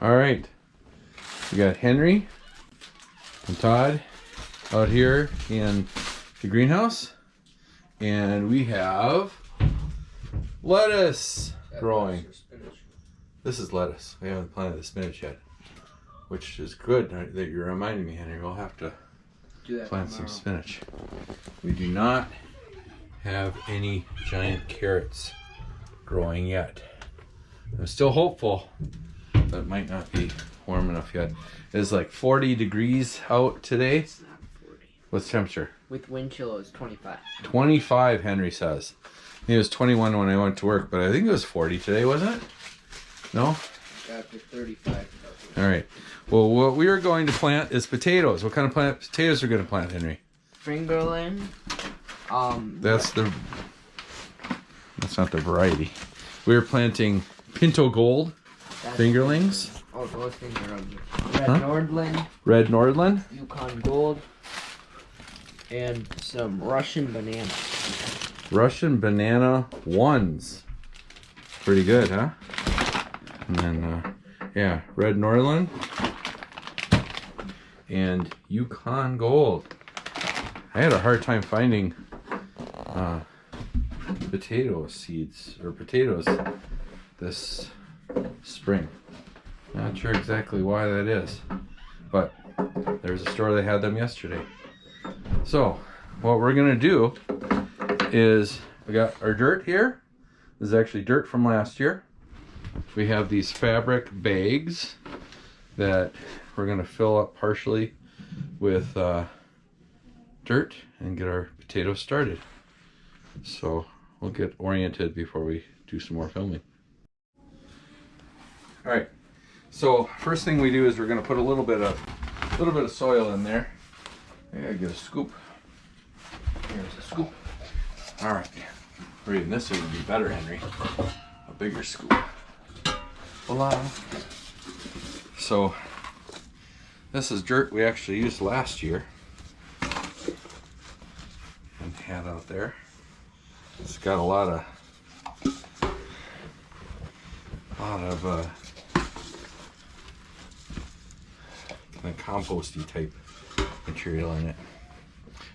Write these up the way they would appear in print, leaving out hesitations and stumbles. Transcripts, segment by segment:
All right, we got Henry and Todd out here in the greenhouse, and we have lettuce growing. This is lettuce. We haven't planted the spinach yet, which is good that you're reminding me, Henry. We'll have to plant some spinach. We do not have any giant carrots growing yet. I'm still hopeful, but it might not be warm enough yet. It's like 40 degrees out today. It's not 40. What's the temperature? With wind chill, it's 25. 25, Henry says. It was 21 when I went to work, but I think it was 40 today, wasn't it? No? Got up to 35. All right. Well, what we are going to plant is potatoes. What kind of potatoes are we going to plant, Henry? Fingerling. That's not the variety. We're planting Pinto Gold fingerlings. Oh, those things are ugly. Red Nordland. Red Nordland. Yukon Gold. And some Russian banana. Russian banana ones. Pretty good, huh? And then, yeah, Red Nordland. And Yukon Gold. I had a hard time finding potato seeds or potatoes this spring. Not sure exactly why that is, but there's a store that had them yesterday. So what we're gonna do is we got our dirt here. This is actually dirt from last year. We have these fabric bags that we're gonna fill up partially with dirt and get our potatoes started. So we'll get oriented before we do some more filming. All right. So first thing we do is we're going to put a little bit of soil in there. I gotta get a scoop. Here's a scoop. All right. Reading this would be better, Henry. A bigger scoop. Voila. So this is dirt we actually used last year and had out there. It's got a lot of kind of composty type material in it.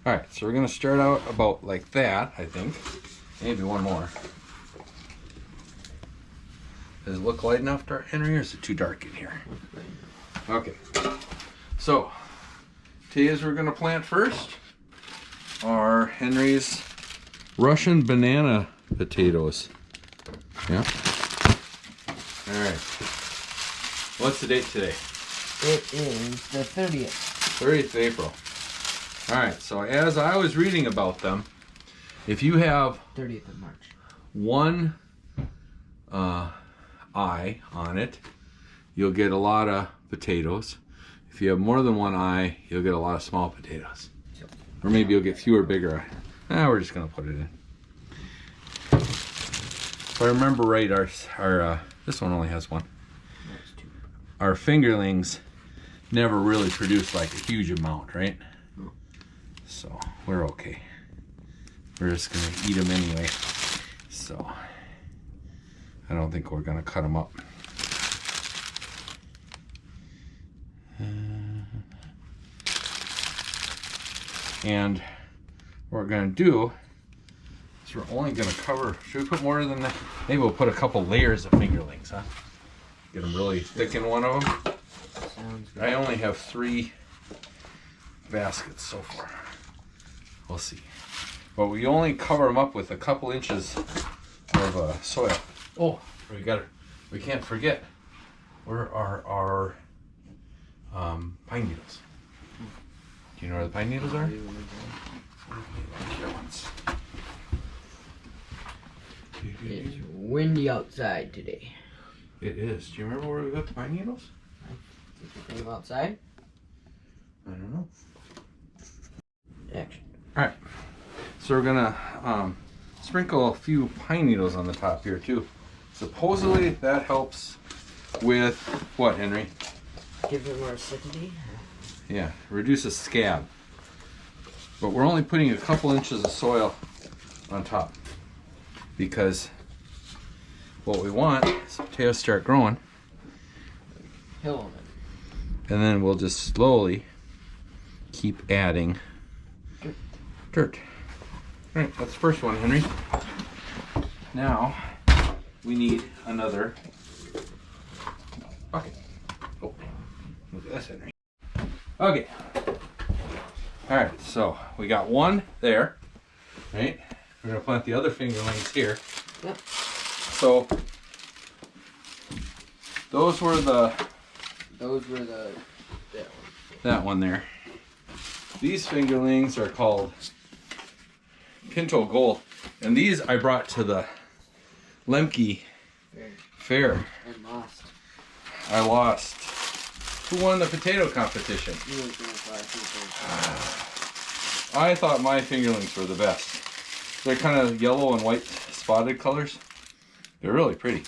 All right, so we're gonna start out about like that, I think. Maybe one more. Does it look light enough, Henry, or is it too dark in here? Okay. So, potatoes we're gonna plant first are Henry's Russian banana potatoes. Yeah. All right. What's the date today? It is the 30th. 30th of April. All right. So as I was reading about them, if you have 30th of March. one eye on it, you'll get a lot of potatoes. If you have more than one eye, you'll get a lot of small potatoes. Or maybe you'll get fewer bigger. We're just gonna put it in. If I remember right, our this one only has one. Our fingerlings never really produce like a huge amount, right? So we're okay. We're just gonna eat them anyway. So I don't think we're gonna cut them up. And what we're gonna do is we're only gonna cover, should we put more than that? Maybe we'll put a couple layers of fingerlings, huh? Get them really thick in one of them. Sounds good. I only have 3 baskets so far. We'll see. But we only cover them up with a couple inches of soil. Oh, we can't forget. Where are our pine needles? Do you know where the pine needles are? It's windy outside today. It is. Do you remember where we got the pine needles? Did you bring them outside? I don't know. Action. All right. So we're gonna sprinkle a few pine needles on the top here too. Supposedly that helps with what, Henry? Give it more acidity. Yeah, reduces scab. But we're only putting a couple inches of soil on top because what we want is potatoes start growing. Hill And then we'll just slowly keep adding dirt. All right, that's the first one, Henry. Now we need another bucket. Oh, look at this, Henry. Okay. All right, so we got one there, right? We're gonna plant the other fingerlings here. Yep. So those were the that one there. These fingerlings are called Pinto Gold, and these I brought to the Lemke Fair. And lost. I lost. Who won the potato competition? You were gonna fly I thought my fingerlings were the best. They're kind of yellow and white spotted colors. They're really pretty.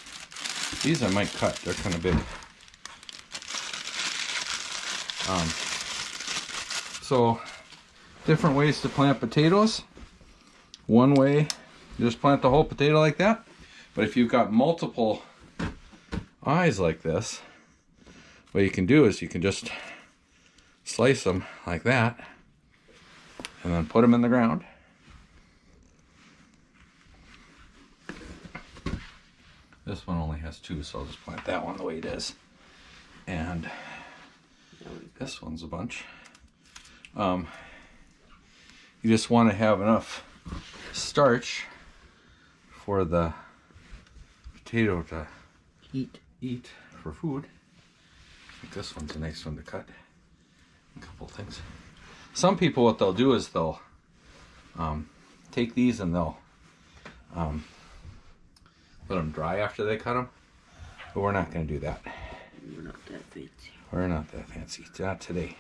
These I might cut. They're kind of big. So different ways to plant potatoes. One way, you just plant the whole potato like that. But if you've got multiple eyes like this, what you can do is you can just slice them like that and then put them in the ground. This one only has two, so I'll just plant that one the way it is. And this one's a bunch. You just want to have enough starch for the potato to eat for food. I think this one's a nice one to cut. A couple things. Some people, what they'll do is they'll take these and they'll let them dry after they cut them. But we're not going to do that. We're not that fancy. We're not that fancy. Not today.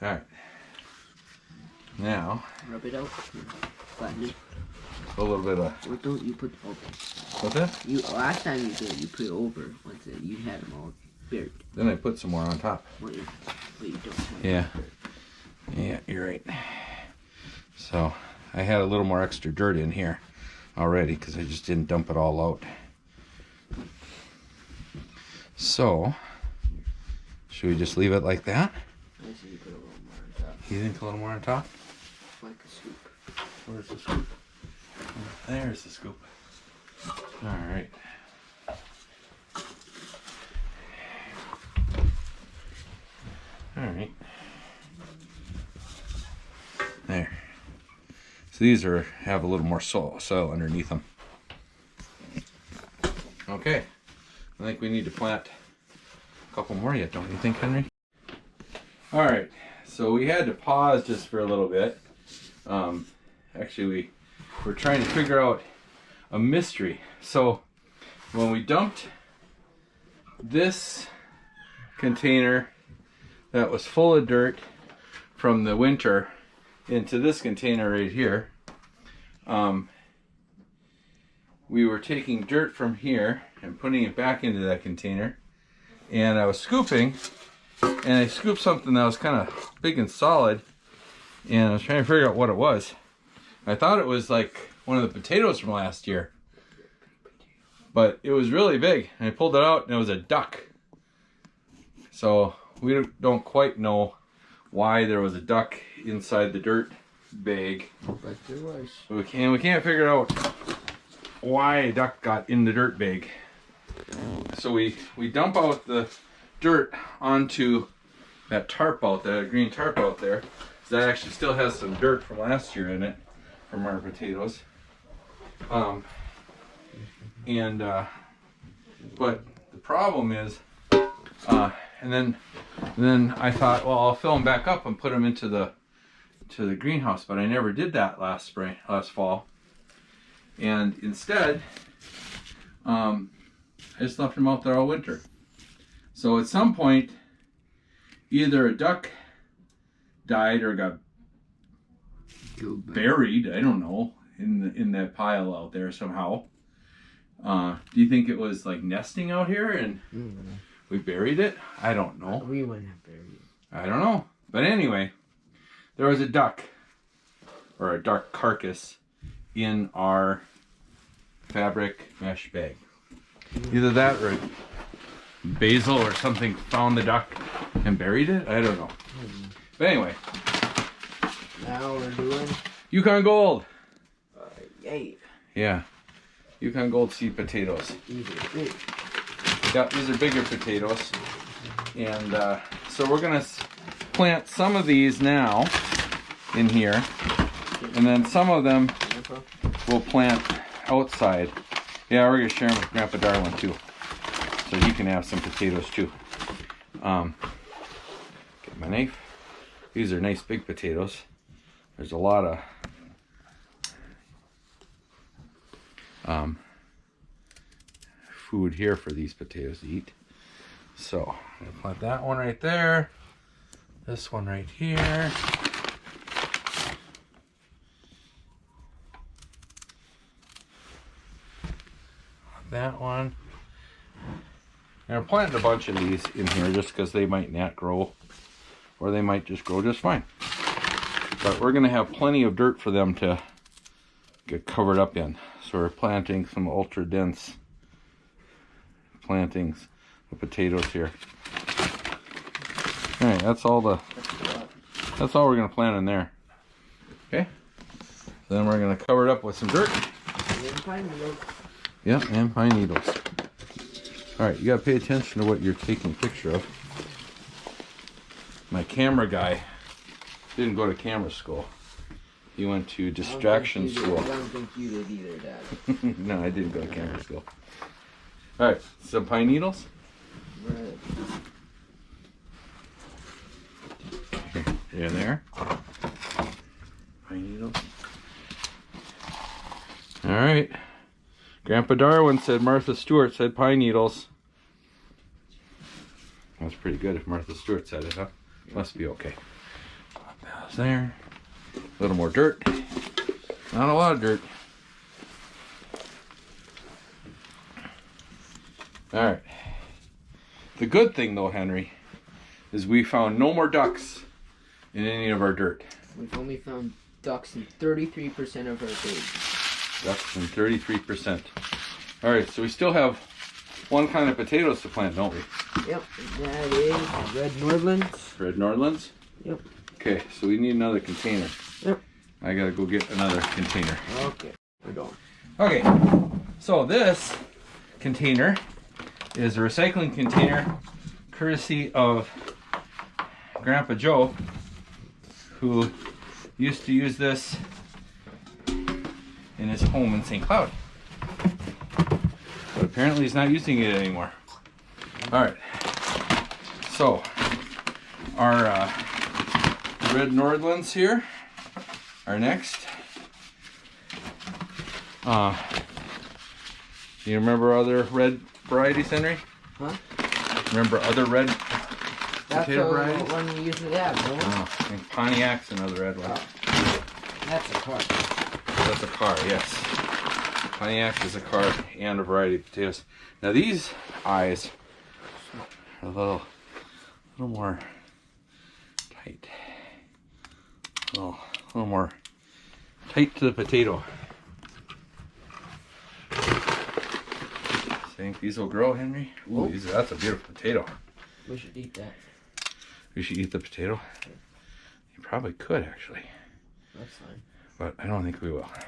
All right. Now, Rub it out. Flatten it. a little bit of. What don't you put over? What's that? Last time you did, you put it over. Once you had them all buried. Then I put some more on top. But you don't have Yeah. Yeah, you're right. So I had a little more extra dirt in here already because I just didn't dump it all out. So, should we just leave it like that? I see you put a little more on top. You think a little more on top? Like a scoop. Where's the scoop? There's the scoop. All right. All right. There. So these have a little more soil underneath them. Okay. I think we need to plant a couple more yet, don't you think, Henry? All right. So we had to pause just for a little bit. Actually, we're trying to figure out a mystery. So when we dumped this container that was full of dirt from the winter into this container right here, we were taking dirt from here and putting it back into that container, and I was scooping, and I scooped something that was kind of big and solid, and I was trying to figure out what it was. I thought it was like one of the potatoes from last year, but it was really big, and I pulled it out and it was a duck. So we don't quite know why there was a duck inside the dirt bag. But there was. We can't figure out why a duck got in the dirt bag. So we dump out the dirt onto that tarp out there, that green tarp out there. That actually still has some dirt from last year in it, from our potatoes. But the problem is, and then I thought, well, I'll fill them back up and put them into the greenhouse, but I never did that last fall. And instead, I just left them out there all winter. So at some point, either a duck died or got buried, I don't know, in that pile out there somehow. Do you think it was like nesting out here and we buried it? I don't know. We wouldn't have buried it. I don't know. But anyway, there was a duck or a duck carcass in our fabric mesh bag. Either that or basil or something found the duck and buried it. I don't know. But anyway, Now we're doing Yukon Gold. yay. Yeah, Yukon Gold seed potatoes. These are big. Yeah, these are bigger potatoes. And so we're gonna plant some of these now in here, and then some of them we'll plant outside. Yeah, we're gonna share them with Grandpa Darwin too, so he can have some potatoes too. Get my knife. These are nice big potatoes. There's a lot of food here for these potatoes to eat. So I'm gonna plant that one right there. This one right here. That one. And I'm planting a bunch of these in here just because they might not grow, or they might just grow just fine. But we're gonna have plenty of dirt for them to get covered up in. So we're planting some ultra dense plantings of potatoes here. All right, that's all we're gonna plant in there. Okay. Then we're gonna cover it up with some dirt. Yep, and pine needles. All right, you gotta pay attention to what you're taking a picture of. My camera guy didn't go to camera school. He went to distraction school. I don't think you did either, Dad. No, I didn't go to camera school. All right, some pine needles. Right. Yeah, there. Pine needles. All right. Grandpa Darwin said Martha Stewart said pine needles. That's pretty good if Martha Stewart said it, huh? Must be okay. That's there. A little more dirt. Not a lot of dirt. All right. The good thing though, Henry, is we found no more ducks in any of our dirt. We've only found ducks in 33% of our pigs. Ducks in 33%. All right, so we still have one kind of potatoes to plant, don't we? Yep, that is red Nordlands. Red Nordlands? Yep. Okay, so we need another container. Yep. I gotta go get another container. Okay, we're going. Okay, so this container is a recycling container courtesy of Grandpa Joe, who used to use this in his home in St. Cloud. But apparently he's not using it anymore. Alright, so our red Nordlands here are next. Do you remember other red varieties, Henry? Huh? Remember other red That's potato the varieties? one we usually have, bro. Oh, and Pontiac's another red one. Oh. That's a car. That's a car, yes. Pontiac is a car and a variety of potatoes. Now these eyes are a little more tight. A little more tight to the potato. Think these will grow, Henry? Ooh, Oh. that's a beautiful potato. We should eat that. We should eat the potato. You probably could actually, That's fine. but I don't think we will. I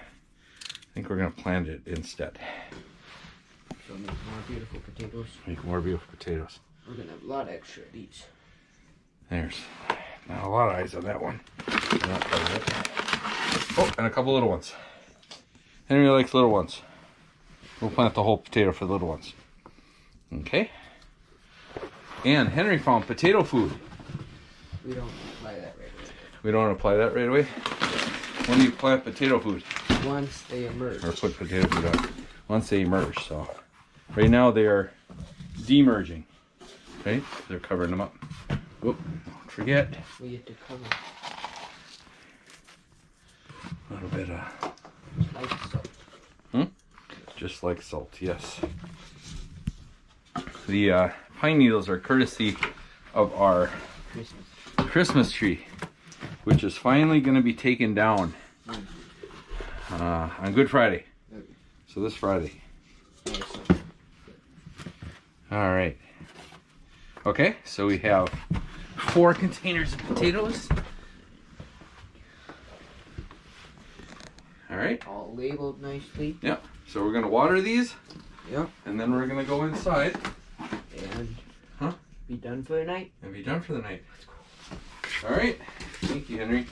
think we're gonna plant it instead. So make more beautiful potatoes. Make more beautiful potatoes. We're gonna have a lot of extra of these. There's not a lot of eyes on that one. Not quite yet. Oh, and a couple little ones. Henry likes little ones. We'll plant the whole potato for the little ones. Okay. And Henry found potato food. We don't apply that right away. We don't apply that right away. When do you plant potato food? Once they emerge. Or put potato food on? Once they emerge. So right now they are demerging. Right? They're covering them up. Whoop, don't forget. We get to cover A little bit of like so. just like salt, yes. The pine needles are courtesy of our Christmas tree, which is finally going to be taken down on Good Friday. So this Friday. All right. Okay, so we have 4 containers of potatoes. All right. All labeled nicely. Yeah. So we're gonna water these. Yep. And then we're gonna go inside. And be done for the night. And be done for the night. All right. Thank you, Henry.